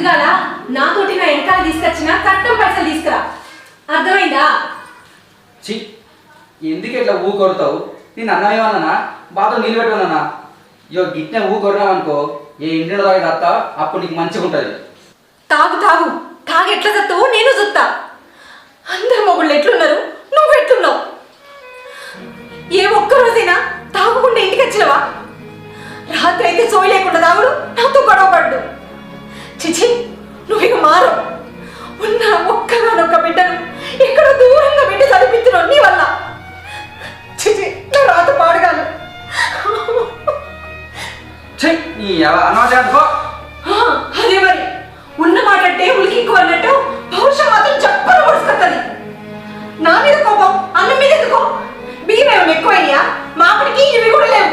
పొద్దుగాల నాతోటి నా వెనకాల తీసుకొచ్చిన కట్టం పైసలు తీసుకురా, అర్థమైందా? చి ఎందుకు ఇట్లా ఊ కొడతావు? నేను అన్నమేమన్నా బాగా నీళ్ళు పెట్టుకున్నా. ఇయో గిట్నే ఊ కొరినావనుకో, ఏ ఇంటిలో తాగి తాత అప్పుడు నీకు మంచిగా ఉంటుంది. తాగు తాగు తాగి ఎట్లా చస్తావు నేను చూస్తా. అందరు మొగుళ్ళు ఎట్లున్నారు, నువ్వు ఎట్లున్నావు? ఏ ఒక్కరోజైనా తాగకుండా ఇంటికి వచ్చినవా? రాత్రి అయితే సోయి లేకుండా తాగుడు, నాతో గొడవపడ్డు. చిచి, నువ్వు ఇక మారు. ఉన్న ఒక్కగానొక్క బిడ్డను ఎక్కడో దూరంగా పెట్టి చదివిస్తున్నావు నీ వల్ల. చిచి, నా రాత పాడగాను. అదే మరి, ఉన్న మాట అంటే ఉలికి ఎక్కువ అన్నట్టు భవిష్యం మాత్రం చెప్పలు పొడుచుకొస్తుంది. నా మీద కోపం, అన్నం మీద ఎందుకో? బియ్యం ఏమైనా ఎక్కువయ్యా? మాపడికి ఇవి కూడా లేవు.